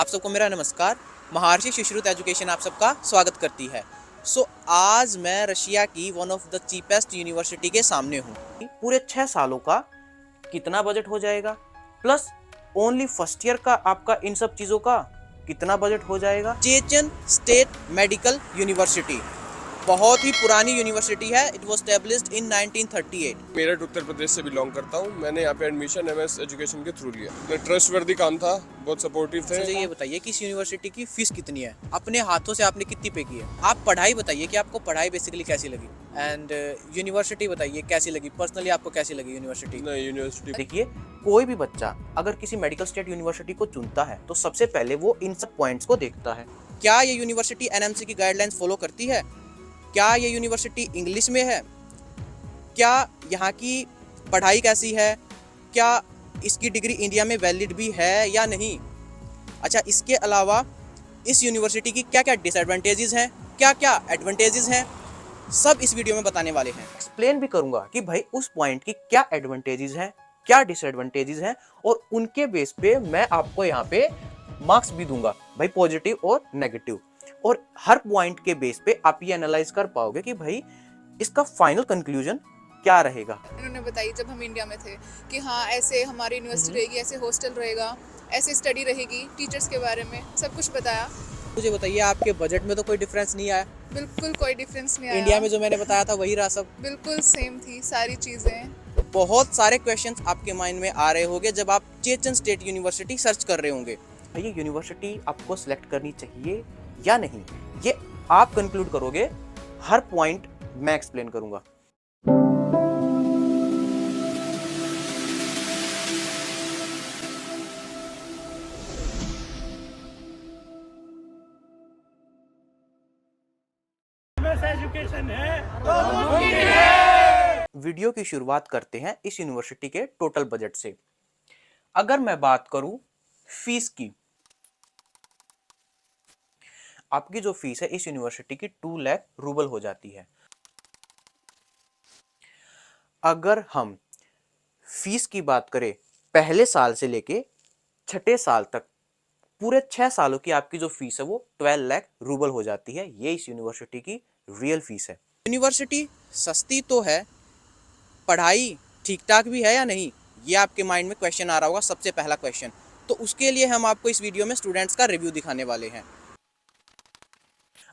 आप सबको मेरा नमस्कार। महर्षि सुश्रुत एजुकेशन आप सबका स्वागत करती है। आज मैं रशिया की one of the cheapest university के सामने हूँ। पूरे 6 सालों का कितना बजट हो जाएगा, प्लस ओनली फर्स्ट ईयर का आपका इन सब चीज़ों का कितना बजट हो जाएगा। चेचन स्टेट मेडिकल यूनिवर्सिटी बहुत ही पुरानी यूनिवर्सिटी है। इट वॉज स्टेब्लिश्ड इन 1938। मेरठ उत्तर प्रदेश से बिलोंग करता हूँ। मैंने यहाँ पे एडमिशन एमएस एजुकेशन के थ्रू लिया। ट्रस्टवर्दी काम था, बहुत सपोर्टिव थे। मुझे ये बताइए कि इस यूनिवर्सिटी की फीस कितनी है, अपने हाथों से आपने कितनी पे की है। आप पढ़ाई बताइए कि आपको पढ़ाई बेसिकली कैसी लगी, एंड यूनिवर्सिटी बताइए कैसी लगी, पर्सनली आपको कैसी लगी यूनिवर्सिटी। नहीं, यूनिवर्सिटी देखिए, कोई भी बच्चा अगर किसी मेडिकल स्टेट यूनिवर्सिटी को चुनता है तो सबसे पहले वो इन सब पॉइंट्स को देखता है। क्या ये यूनिवर्सिटी एनएमसी की गाइडलाइंस फॉलो करती है? क्या ये यूनिवर्सिटी इंग्लिश में है? क्या यहाँ की पढ़ाई कैसी है? क्या इसकी डिग्री इंडिया में वैलिड भी है या नहीं? अच्छा, इसके अलावा इस यूनिवर्सिटी की क्या क्या डिसएडवांटेजेस हैं, क्या क्या एडवांटेजेस हैं, सब इस वीडियो में बताने वाले हैं। एक्सप्लेन भी करूंगा कि भाई उस पॉइंट की क्या एडवांटेजेस हैं, क्या डिसएडवांटेजेस हैं, और उनके बेस पे मैं आपको यहाँ पे मार्क्स भी दूंगा, भाई पॉजिटिव और नेगेटिव। और हर पॉइंट के बेस पे आप ये एनालाइज कर पाओगे कि भाई इसका फाइनल कंक्लूजन क्या रहेगा। इन्होंने बताई जब हम इंडिया में थे कि हाँ ऐसे हमारी यूनिवर्सिटी रहेगी, ऐसे हॉस्टल रहेगा, ऐसे स्टडी रहेगी, टीचर्स के बारे में सब कुछ बताया। मुझे बताइए, आपके बजट में तो कोई डिफरेंस नहीं आया? बिल्कुल कोई डिफरेंस नहीं आया। इंडिया में जो मैंने बताया था वही रहा सब? बिल्कुल सेम थी सारी चीज़ें। बहुत सारे क्वेश्चंस आपके माइंड में आ रहे होंगे जब आप चेचन स्टेट यूनिवर्सिटी सर्च कर रहे होंगे। ये यूनिवर्सिटी आपको सिलेक्ट करनी चाहिए या नहीं, ये आप कंक्लूड करोगे। हर पॉइंट मैं एक्सप्लेन करूंगा। एजुकेशन है तो मुमकिन है। वीडियो की शुरुआत करते हैं इस यूनिवर्सिटी के टोटल बजट से। अगर मैं बात करूं फीस की, आपकी जो फीस है इस यूनिवर्सिटी की 2 लाख रूबल हो जाती है। अगर हम फीस की बात करें पहले साल से लेके छठे साल तक, पूरे 6 सालों की आपकी जो फीस है वो 12 लाख रूबल हो जाती है। ये इस यूनिवर्सिटी की रियल फीस है। यूनिवर्सिटी सस्ती तो है, पढ़ाई ठीक ठाक भी है या नहीं, ये आपके माइंड में क्वेश्चन आ रहा होगा, सबसे पहला क्वेश्चन। तो उसके लिए हम आपको इस वीडियो में स्टूडेंट्स का रिव्यू दिखाने वाले हैं।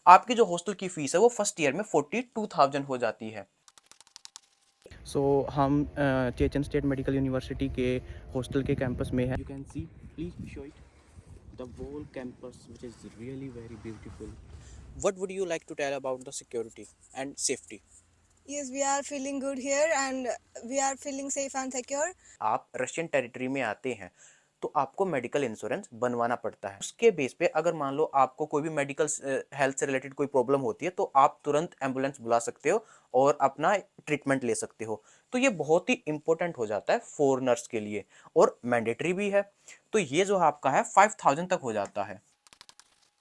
आपकी जो हॉस्टल की फीस है वो फर्स्ट ईयर में 42,000 हो जाती है। हम चेचन स्टेट मेडिकल यूनिवर्सिटी के हॉस्टल के कैंपस में है। You can see, please show it, the whole campus which is really very beautiful. What would you like to tell about the security and safety? Yes, we are feeling good here and we are feeling safe and secure. आप Russian territory में आते हैं तो आपको medical insurance बनवाना पड़ता है। उसके बेस पे अगर मान लो आपको कोई भी मेडिकल हेल्थ से रिलेटेड कोई प्रॉब्लम होती है तो आप तुरंत एम्बुलेंस बुला सकते हो और अपना ट्रीटमेंट ले सकते हो। तो ये बहुत ही इंपॉर्टेंट हो जाता है फॉरेनर्स के लिए और मैंडेटरी भी है। तो ये जो आपका है 5,000 तक हो जाता है।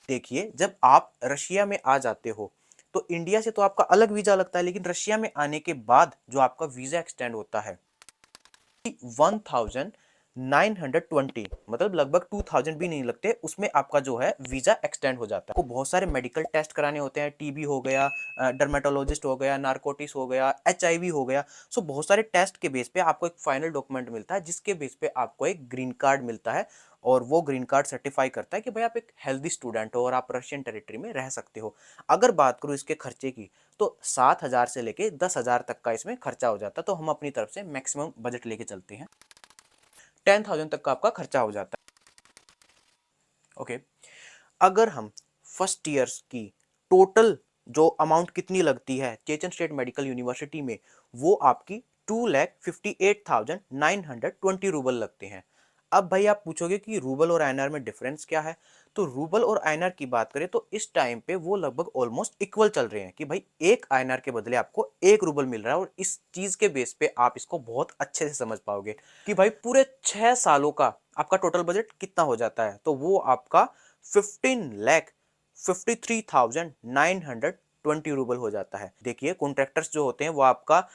देखिए, जब आप रशिया में आ जाते हो तो इंडिया से तो आपका अलग वीजा लगता है, लेकिन रशिया में आने के बाद जो आपका वीजा एक्सटेंड होता है 1920, मतलब लगभग 2000 भी नहीं लगते, उसमें आपका जो है वीजा एक्सटेंड हो जाता है। आपको बहुत सारे मेडिकल टेस्ट कराने होते हैं, टीबी हो गया, डर्मेटोलॉजिस्ट हो गया, नारकोटिस हो गया, एचआईवी हो गया। सो बहुत सारे टेस्ट के बेस पे आपको एक फाइनल डॉक्यूमेंट मिलता है जिसके बेस पे आपको एक ग्रीन कार्ड मिलता है, और वो ग्रीन कार्ड सर्टिफाई करता है कि भाई आप एक हेल्दी स्टूडेंट हो और आप रशियन टेरिटरी में रह सकते हो। अगर बात करूँ इसके खर्चे की तो 7,000 से लेके 10,000 तक का इसमें खर्चा हो जाता है। तो हम अपनी तरफ से मैक्सिमम बजट लेके चलते हैं, 10,000 तक का आपका खर्चा हो जाता है। ओके, अगर हम फर्स्ट ईयर्स की टोटल जो अमाउंट कितनी लगती है चेचन स्टेट मेडिकल यूनिवर्सिटी में, वो आपकी 2,58,920 रूबल लगते हैं। अब भाई आप पूछोगे कि रूबल और आईएनआर में डिफरेंस क्या है, तो रूबल और आईएनआर की बात करें तो इस टाइम पे वो लगभग ऑलमोस्ट इक्वल चल रहे हैं कि भाई एक आईएनआर के बदले आपको 1 रूबल मिल रहा है। और इस चीज के बेस पे आप इसको बहुत अच्छे से समझ पाओगे कि भाई पूरे 6 सालों का आपका टोटल बजट कितना हो जाता है। तो वो आपका 15,53,920 रूबल हो जाता है। देखिए, कॉन्ट्रैक्टर्स जो होते हैं वो आपका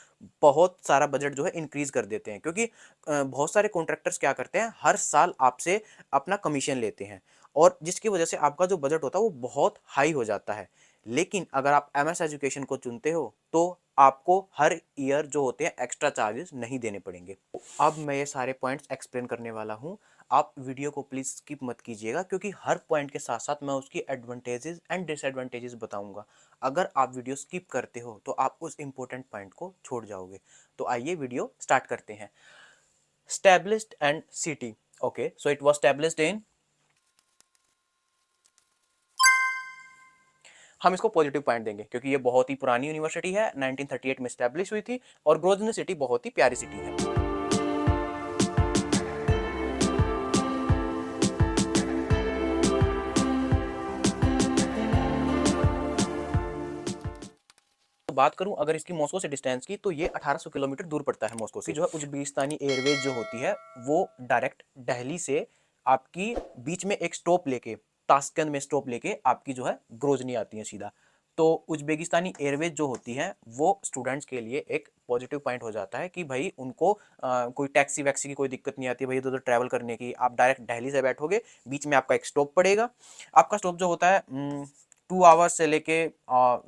बहुत सारा बजट जो है इंक्रीज कर देते हैं, क्योंकि बहुत सारे कॉन्ट्रैक्टर्स क्या करते हैं, हर साल आपसे अपना कमीशन लेते हैं और जिसकी वजह से आपका जो बजट होता है वो बहुत हाई हो जाता है। लेकिन अगर आप एमएस एजुकेशन को चुनते हो तो आपको हर ईयर जो होते हैं एक्स्ट्रा चार्जेस नहीं देने पड़ेंगे। अब मैं ये सारे पॉइंट्स एक्सप्लेन करने वाला हूँ, आप वीडियो को प्लीज़ स्किप मत कीजिएगा, क्योंकि हर पॉइंट के साथ साथ मैं उसकी एडवांटेजेस एंड डिसएडवांटेजेस बताऊंगा। अगर आप वीडियो स्किप करते हो तो आप उस इंपॉर्टेंट पॉइंट को छोड़ जाओगे। तो आइए वीडियो स्टार्ट करते हैं। Established and city. Okay, so it was established in, हम इसको पॉजिटिव पॉइंट देंगे क्योंकि ये बहुत ही पुरानी यूनिवर्सिटी है, 1938 में स्टैब्लिश हुई थी और ग्रोजनी सिटी बहुत ही प्यारी सिटी है। तो बात करूं अगर इसकी मॉस्को से डिस्टेंस की, तो ये 1800 किलोमीटर दूर पड़ता है मॉस्को से। जो है उज़्बेकिस्तानी एयरवेज जो होती है वो डायरेक्ट दिल्ली से आपकी बीच में एक स्टॉप लेके, ताशकंद में स्टॉप लेके आपकी जो है ग्रोजनी आती है सीधा। तो उज़्बेकिस्तानी एयरवेज जो होती है वो स्टूडेंट्स के लिए एक पॉजिटिव पॉइंट हो जाता है कि भाई उनको कोई टैक्सी वैक्सी की कोई दिक्कत नहीं आती भाई इधर उधर ट्रैवल करने की। आप डायरेक्ट दिल्ली से बैठोगे, बीच में आपका एक स्टॉप पड़ेगा। आपका स्टॉप जो होता है 2 आवर्स से लेके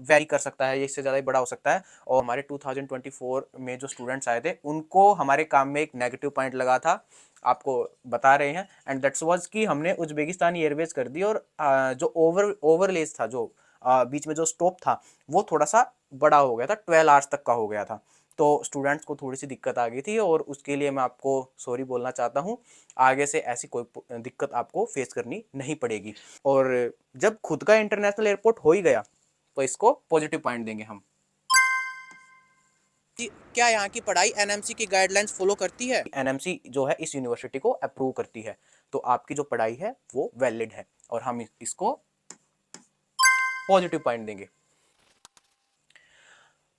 वेरी कर सकता है, ये इससे ज़्यादा ही बड़ा हो सकता है। और हमारे 2024 में जो स्टूडेंट्स आए थे उनको हमारे काम में एक नेगेटिव पॉइंट लगा था, आपको बता रहे हैं, एंड दैट्स वाज कि हमने उज़्बेकिस्तानी एयरवेज कर दी और जो ओवरलेज था, जो बीच में जो स्टॉप था वो थोड़ा सा बड़ा हो गया था, 12 आवर्स तक का हो गया था। तो स्टूडेंट्स को थोड़ी सी दिक्कत आ गई थी और उसके लिए मैं आपको सॉरी बोलना चाहता हूँ। आगे से ऐसी कोई दिक्कत आपको फेस करनी नहीं पड़ेगी। और जब खुद का इंटरनेशनल एयरपोर्ट हो ही गया तो इसको पॉजिटिव पॉइंट देंगे हम। क्या यहाँ की पढ़ाई एनएमसी की गाइडलाइंस फॉलो करती है? एनएमसी जो है इस यूनिवर्सिटी को अप्रूव करती है, तो आपकी जो पढ़ाई है वो वैलिड है और हम इसको पॉजिटिव पॉइंट देंगे।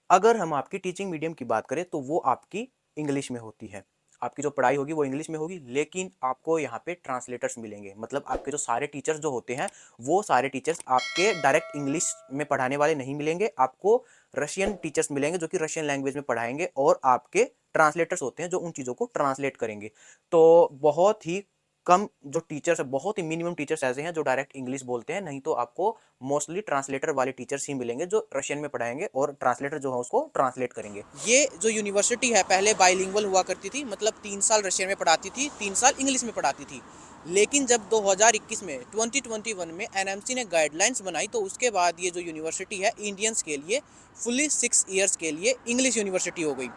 अगर हम आपकी टीचिंग मीडियम की बात करें तो वो आपकी इंग्लिश में होती है, आपकी जो पढ़ाई होगी वो इंग्लिश में होगी, लेकिन आपको यहाँ पे ट्रांसलेटर्स मिलेंगे। मतलब आपके जो सारे टीचर्स जो होते हैं वो सारे टीचर्स आपके डायरेक्ट इंग्लिश में पढ़ाने वाले नहीं मिलेंगे, आपको रशियन टीचर्स मिलेंगे जो कि रशियन लैंग्वेज में पढ़ाएंगे और आपके ट्रांसलेटर्स होते हैं जो उन चीज़ों को ट्रांसलेट करेंगे। तो बहुत ही कम जो टीचर्स है, बहुत ही मिनिमम टीचर्स ऐसे हैं जो डायरेक्ट इंग्लिश बोलते हैं, नहीं तो आपको मोस्टली ट्रांसलेटर वाले टीचर्स ही मिलेंगे जो रशियन में पढ़ाएंगे और ट्रांसलेटर जो है उसको ट्रांसलेट करेंगे। ये जो यूनिवर्सिटी है पहले बाइलिंगुअल हुआ करती थी, मतलब 3 साल रशियन में पढ़ाती थी, 3 साल इंग्लिश में पढ़ाती थी। लेकिन जब 2021 में 2021 में एनएमसी ने गाइडलाइंस बनाई तो उसके बाद ये जो यूनिवर्सिटी है इंडियंस के लिए फुली 6 ईयर्स के लिए इंग्लिश यूनिवर्सिटी हो गई।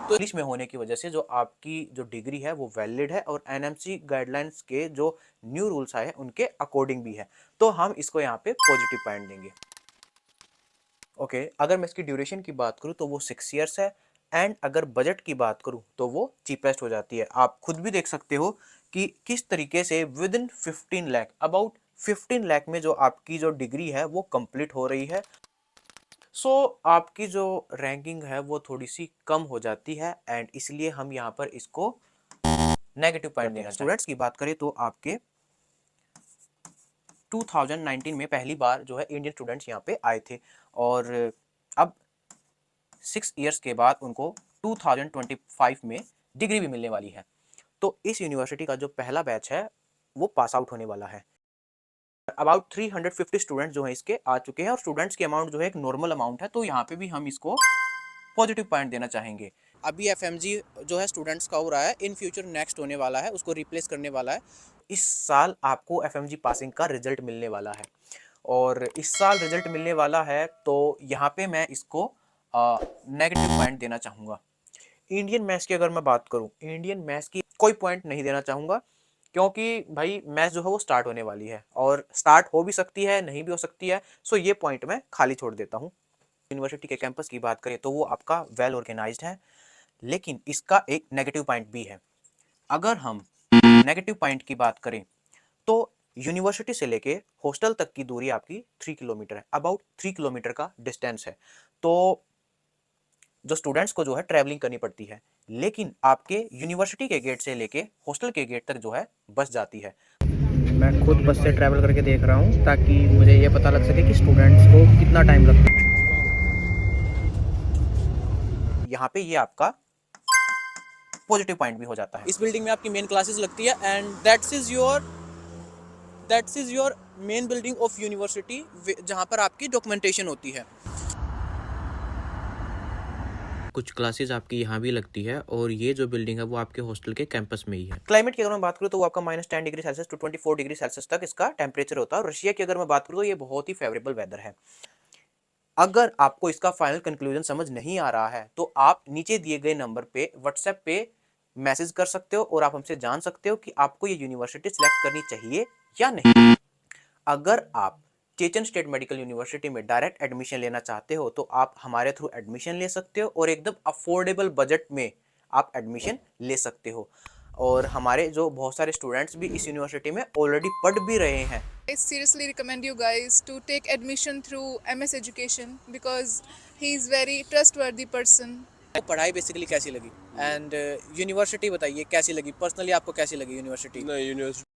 तो इंग्लिश में होने की वजह से जो आपकी जो डिग्री है वो वैलिड है और एनएमसी गाइडलाइंस के जो न्यू रूल्स आए हैं उनके अकॉर्डिंग भी है, तो हम इसको यहाँ पे पॉजिटिव पॉइंट देंगे। ओके, अगर मैं इसकी ड्यूरेशन की बात करूँ तो वो 6 ईयर्स है, एंड अगर बजट की बात करूँ तो वो चीपेस्ट हो जाती है। आप खुद भी देख सकते हो कि किस तरीके से with in 15 lakh, about 15 lakh में जो आपकी जो डिग्री है वो कंप्लीट हो रही है। सो आपकी जो रैंकिंग है वो थोड़ी सी कम हो जाती है, एंड इसलिए हम यहाँ पर इसको नेगेटिव पॉइंट देना। स्टूडेंट्स की बात करें तो आपके 2019 में पहली बार जो है इंडियन स्टूडेंट्स यहाँ पे आए थे और अब 6 ईयर्स के बाद उनको 2025 में डिग्री भी मिलने वाली है। तो इस यूनिवर्सिटी का जो पहला बैच है वो पास आउट होने वाला है। अबाउट 350 स्टूडेंट्स जो है इसके आ चुके हैं और स्टूडेंट्स की अमाउंट जो है एक नॉर्मल अमाउंट है, तो यहाँ पे भी हम इसको पॉजिटिव पॉइंट देना चाहेंगे। अभी एफएमजी जो है स्टूडेंट्स का हो रहा है, इन फ्यूचर नेक्स्ट होने वाला है, उसको रिप्लेस करने वाला है। इस साल आपको एफएमजी पासिंग का रिजल्ट मिलने वाला है और इस साल रिजल्ट मिलने वाला है, तो यहाँ पे मैं इसको नेगेटिव पॉइंट देना चाहूँगा। इंडियन मैथ्स की अगर मैं बात करूँ, इंडियन मैथ्स की कोई पॉइंट नहीं देना चाहूँगा, क्योंकि भाई मैथ्स जो है वो स्टार्ट होने वाली है और स्टार्ट हो भी सकती है नहीं भी हो सकती है, सो ये पॉइंट मैं खाली छोड़ देता हूँ। यूनिवर्सिटी के कैंपस की बात करें तो वो आपका वेल ऑर्गेनाइज्ड है, लेकिन इसका एक नेगेटिव पॉइंट भी है। अगर हम नेगेटिव पॉइंट की बात करें तो यूनिवर्सिटी से लेके हॉस्टल तक की दूरी आपकी 3 किलोमीटर है, अबाउट 3 किलोमीटर का डिस्टेंस है, तो जो स्टूडेंट्स को जो है ट्रैवलिंग करनी पड़ती है। लेकिन आपके यूनिवर्सिटी के गेट से लेके हॉस्टल के गेट तक जो है बस जाती है। मैं खुद बस से ट्रैवल करके देख रहा हूँ ताकि मुझे ये पता लग सके कि स्टूडेंट्स को कितना टाइम लगता है। यहाँ पे ये आपका पॉजिटिव पॉइंट भी हो जाता है। इस बिल्डिंग में आपकी मेन क्लासेस लगती है and that's that's is your main building of university, जहाँ पर आपकी डॉक्यूमेंटेशन होती है। कुछ क्लासेस आपकी यहाँ भी लगती है और ये जो बिल्डिंग है वो आपके हॉस्टल के कैंपस में ही है। क्लाइमेट की अगर मैं बात करूँ तो वो आपका -10 degree Celsius to 24 degree Celsius तक इसका टेम्परेचर होता है। और रशिया की अगर मैं बात करूँ तो ये बहुत ही फेवरेबल वेदर है। अगर आपको इसका फाइनल कंक्लूजन समझ नहीं आ रहा है तो आप नीचे दिए गए नंबर पे व्हाट्सएप पे मैसेज कर सकते हो और आप हमसे जान सकते हो कि आपको ये यूनिवर्सिटी सिलेक्ट करनी चाहिए या नहीं। अगर आप चेचन स्टेट मेडिकल यूनिवर्सिटी में डायरेक्ट एडमिशन लेना चाहते हो तो आप हमारे थ्रू एडमिशन ले सकते हो और एकदम अफोर्डेबल बजट में आप एडमिशन ले सकते हो। और हमारे जो बहुत सारे स्टूडेंट्स भी इस यूनिवर्सिटी में ऑलरेडी पढ़ भी रहे हैं। I seriously recommend you guys to take admission through MS Education because he is very trustworthy person. पढ़ाई बेसिकली कैसी लगी एंड यूनिवर्सिटी बताइए कैसी लगी, पर्सनली आपको कैसी लगी यूनिवर्सिटी? नहीं यूनिवर्सिटी